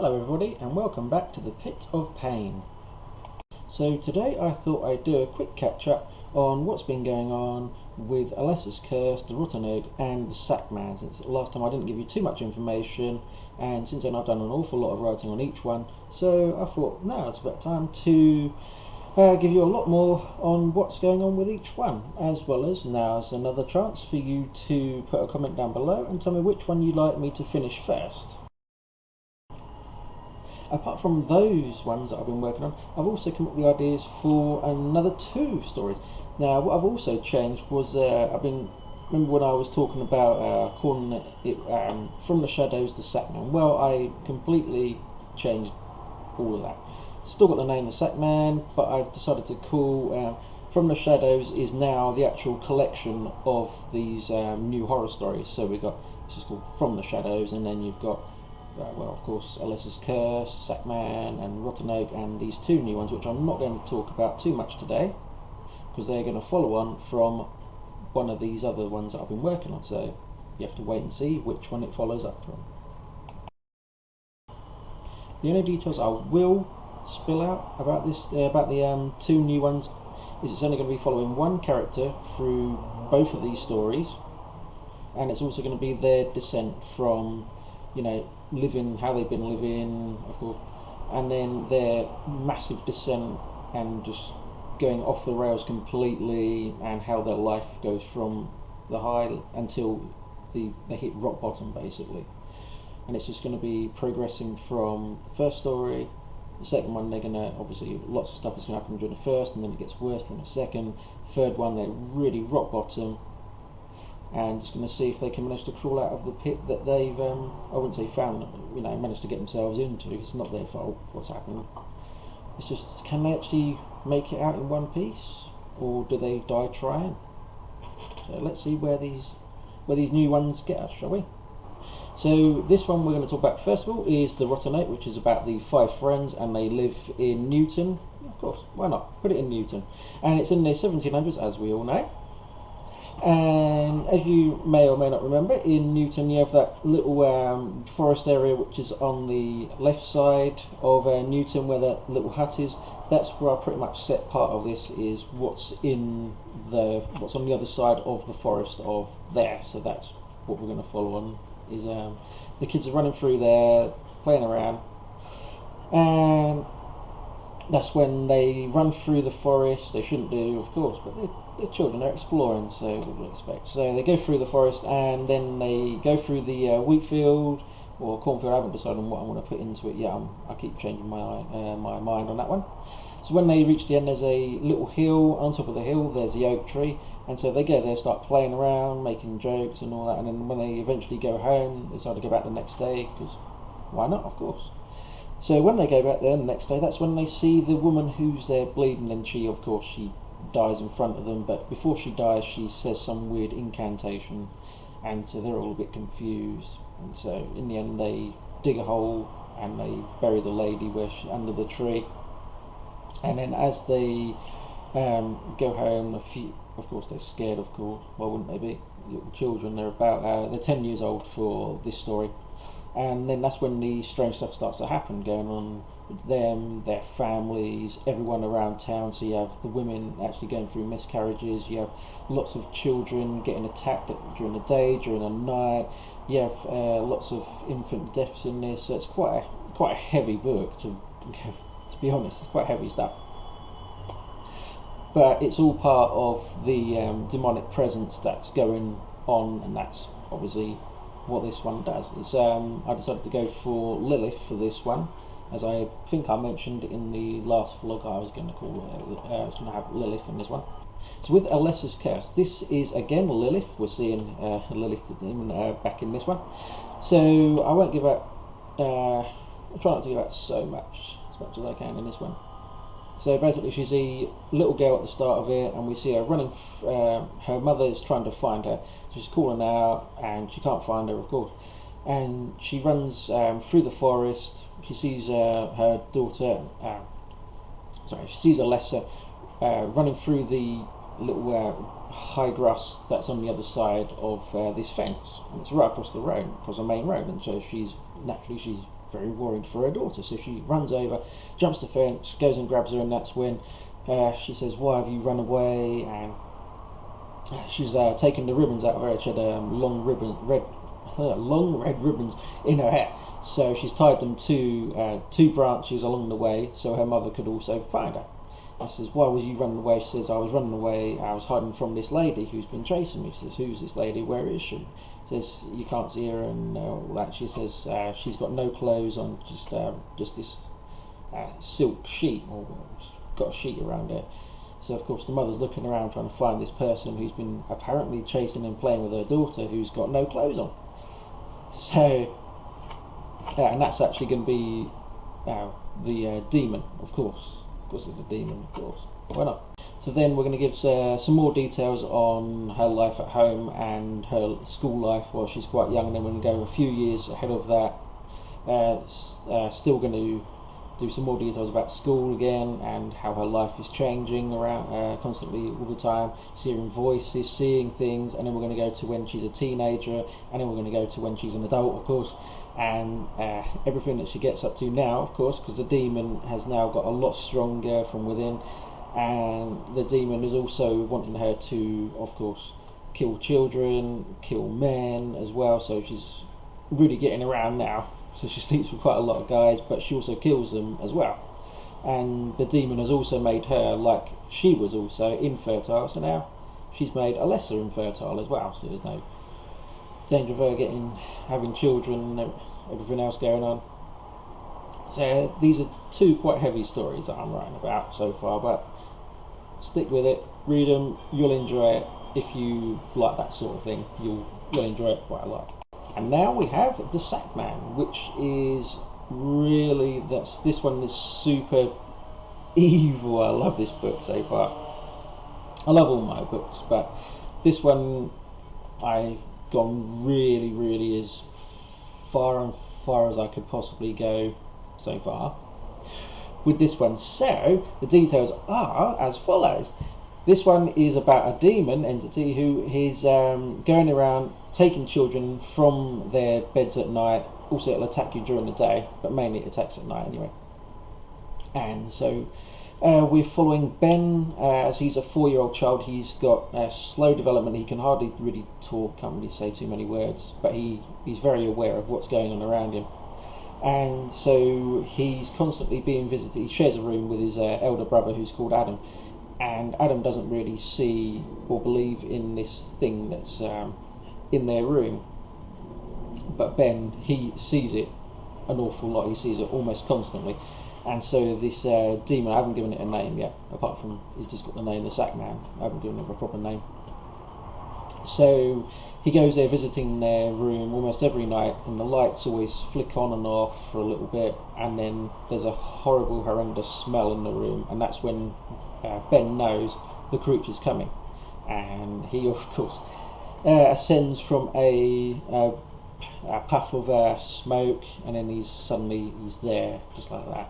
Hello everybody and welcome back to the Pit of Pain. So today I thought I'd do a quick catch up on what's been going on with Alessa's Curse, the Letourneau and the Sackman. Since the last time I didn't give you too much information, and since then I've done an awful lot of writing on each one, so I thought now it's about time to give you a lot more on what's going on with each one, as well as now's another chance for you to put a comment down below and tell me which one you'd like me to finish first. Apart from those ones that I've been working on, I've also come up with the ideas for another 2 stories. Now, what I've also changed was remember when I was talking about calling it From the Shadows to Sackman? Well, I completely changed all of that. Still got the name of Sackman, but I've decided to call From the Shadows is now the actual collection of these new horror stories. So we've got, it's just called From the Shadows, and then you've got well, of course, Alessa's Curse, Sackman and Letourneau, and these 2 new ones, which I'm not going to talk about too much today, because they're going to follow on from one of these other ones that I've been working on, so you have to wait and see which one it follows up from. The only details I will spill out about this, about the 2 new ones, is it's only going to be following one character through both of these stories, and it's also going to be their descent from, you know, living how they've been living, of course, and then their massive descent and just going off the rails completely, and how their life goes from the high until they hit rock bottom, basically. And it's just going to be progressing from the first story. The second one, they're going to, obviously, lots of stuff is going to happen during the first, and then it gets worse during the second. Third one, they're really rock bottom, and just going to see if they can manage to crawl out of the pit that they've, I wouldn't say found, you know, managed to get themselves into. It's not their fault what's happening. It's just, can they actually make it out in one piece, or do they die trying? So let's see where these new ones get us, shall we? So this one we're going to talk about first of all is the Letourneau, which is about the 5 friends, and they live in Newton. Of course, why not? Put it in Newton. And it's in the 1700s, as we all know. And as you may or may not remember, in Newton you have that little forest area which is on the left side of Newton, where that little hut is. That's where I pretty much set part of this, is what's on the other side of the forest of there. So that's what we're going to follow on, is the kids are running through there, playing around, and that's when they run through the forest. They shouldn't do, of course, but they're children, they're exploring, so what do you expect? So they go through the forest, and then they go through the wheat field or cornfield. I haven't decided on what I'm going to put into it yet. I keep changing my mind on that one. So when they reach the end, there's a little hill. On top of the hill there's the oak tree, and so they go there, start playing around, making jokes and all that, and then when they eventually go home, they decide to go back the next day, because why not, of course. So when they go back there the next day, that's when they see the woman who's there bleeding, and she, of course, she dies in front of them, but before she dies she says some weird incantation, and so they're all a bit confused, and so in the end they dig a hole and they bury the lady under the tree. And then as they go home, of course they're scared, of course, why wouldn't they be? Little children, they're 10 years old for this story. And then that's when the strange stuff starts to happen, going on with them, their families, everyone around town. So you have the women actually going through miscarriages, you have lots of children getting attacked during the day, during the night, you have lots of infant deaths in this, so it's quite a heavy book, to be honest. It's quite heavy stuff. But it's all part of the demonic presence that's going on, and that's obviously what this one does. It's I decided to go for Lilith for this one, as I think I mentioned in the last vlog. I was going to have Lilith in this one. So with Alessa's Curse, this is again Lilith. We're seeing Lilith back in this one. So I won't give out. I try not to give out so much as I can in this one. So basically she's a little girl at the start of it, and we see her running. Her mother is trying to find her. She's calling out and she can't find her, of course, and she runs through the forest. She sees her daughter, she sees Alessa running through the little high grass that's on the other side of this fence, and it's right across the road, across the main road, and so she's very worried for her daughter. So she runs over, jumps the fence, goes and grabs her, and that's when she says, "Why have you run away?" And she's taken the ribbons out of her head. She had long red ribbons in her hair. So she's tied them to two branches along the way so her mother could also find her. I says, "Why was you running away?" She says, "I was running away, I was hiding from this lady who's been chasing me." She says, "Who's this lady? Where is she?" She says, "You can't see her," and all that. She says, "She's got no clothes on, just this silk sheet, or got a sheet around her." So of course the mother's looking around trying to find this person who's been apparently chasing and playing with her daughter who's got no clothes on. So, and that's actually going to be the demon, of course. Of course it's a demon, of course. Why not? So then we're going to give some more details on her life at home and her school life while she's quite young, and then we're going to go a few years ahead of that. Still going to do some more details about school again and how her life is changing around constantly all the time, hearing voices, seeing things, and then we're going to go to when she's a teenager, and then we're going to go to when she's an adult, of course, and everything that she gets up to now, of course, because the demon has now got a lot stronger from within, and the demon is also wanting her to, of course, kill children, kill men as well, so she's really getting around now. So she sleeps with quite a lot of guys, but she also kills them as well. And the demon has also made her, like she was also infertile, so now she's made Alessa infertile as well, so there's no danger of her having children and everything else going on. So these are two quite heavy stories that I'm writing about so far, but stick with it, read them, you'll enjoy it. If you like that sort of thing, you'll enjoy it quite a lot. And now we have the Sackman, which is really, this one is super evil. I love this book so far. I love all my books, but this one I've gone really as far as I could possibly go so far with this one. So the details are as follows. This one is about a demon entity who is going around taking children from their beds at night. Also it'll attack you during the day, but mainly it attacks at night anyway. And so we're following Ben as he's a 4-year-old child. He's got slow development, he can hardly really talk, can't really say too many words, but he's very aware of what's going on around him. And so he's constantly being visited. He shares a room with his elder brother who's called Adam. And Adam doesn't really see or believe in this thing that's in their room, but Ben, he sees it an awful lot. He sees it almost constantly, and so this demon, I haven't given it a name yet, apart from he's just got the name, the Sackman. I haven't given it a proper name. So he goes there visiting their room almost every night, and the lights always flick on and off for a little bit, and then there's a horrendous smell in the room, and that's when Ben knows the creature's coming, and he of course ascends from a puff of smoke, and then he's there just like that.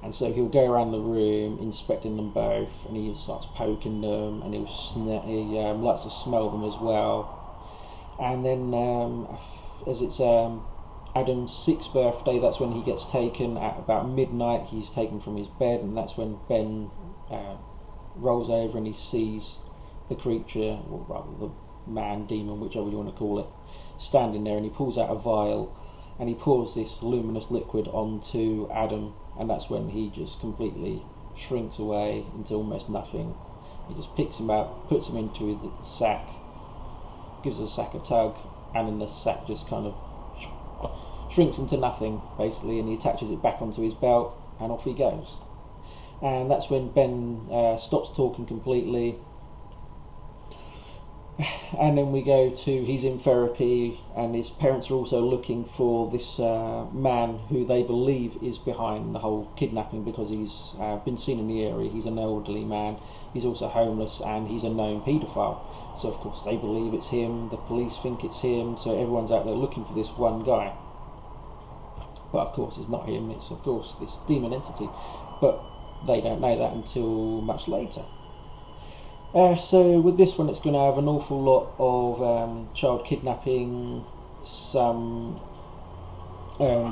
And so he'll go around the room inspecting them both, and he starts poking them, and he likes to smell them as well. And then as it's Adam's 6th birthday, that's when he gets taken at about midnight. He's taken from his bed, and that's when Ben rolls over and he sees the creature, or rather the man, demon, whichever you want to call it, standing there, and he pulls out a vial and he pours this luminous liquid onto Adam, and that's when he just completely shrinks away into almost nothing. He just picks him up, puts him into the sack, gives the sack a tug, and then the sack just kind of shrinks into nothing basically, and he attaches it back onto his belt, and off he goes. And that's when Ben stops talking completely, and then we go to, he's in therapy, and his parents are also looking for this man who they believe is behind the whole kidnapping, because he's been seen in the area. He's an elderly man, he's also homeless, and he's a known paedophile. So of course they believe it's him, the police think it's him, so everyone's out there looking for this one guy. But of course it's not him, it's of course this demon entity, but they don't know that until much later. So with this one, it's going to have an awful lot of child kidnapping, some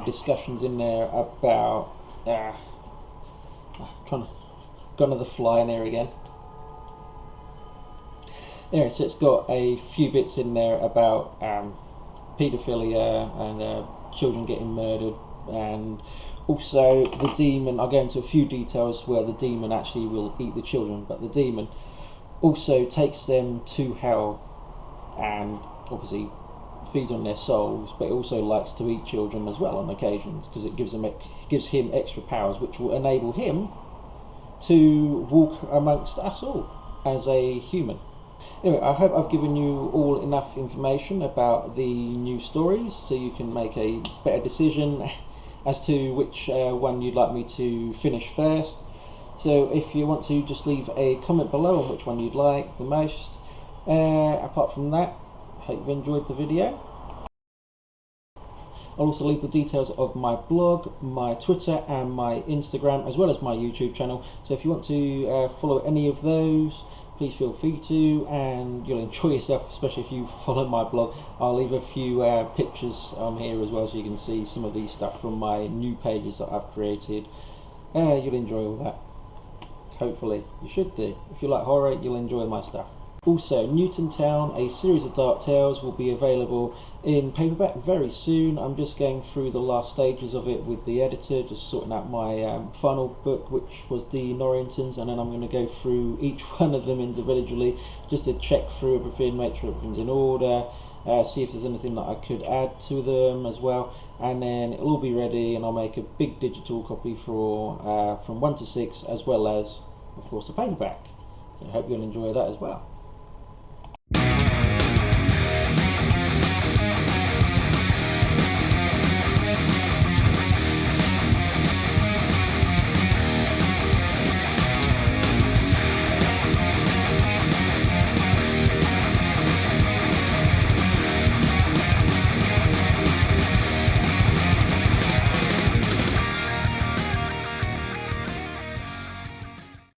discussions in there about trying to got another fly in there again. Anyway, so it's got a few bits in there about paedophilia and children getting murdered, and also the demon. I'll go into a few details where the demon actually will eat the children, but the demon also takes them to hell and obviously feeds on their souls, but it also likes to eat children as well on occasions, because it gives him extra powers which will enable him to walk amongst us all as a human. Anyway, I hope I've given you all enough information about the new stories so you can make a better decision as to which one you'd like me to finish first. So if you want to, just leave a comment below on which one you'd like the most. Apart from that, hope you've enjoyed the video. I'll also leave the details of my blog, my Twitter and my Instagram, as well as my YouTube channel. So if you want to follow any of those, please feel free to, and you'll enjoy yourself, especially if you follow my blog. I'll leave a few pictures on here as well, so you can see some of these stuff from my new pages that I've created. You'll enjoy all that. Hopefully, you should do. If you like horror, you'll enjoy my stuff. Also, Newton Town, a series of Dark Tales, will be available in paperback very soon. I'm just going through the last stages of it with the editor, just sorting out my final book, which was the Norringtons, and then I'm going to go through each one of them individually just to check through everything, make sure everything's in order, see if there's anything that I could add to them as well, and then it'll all be ready, and I'll make a big digital copy for from 1 to 6, as well as, of course, the paperback. So I hope you'll enjoy that as well.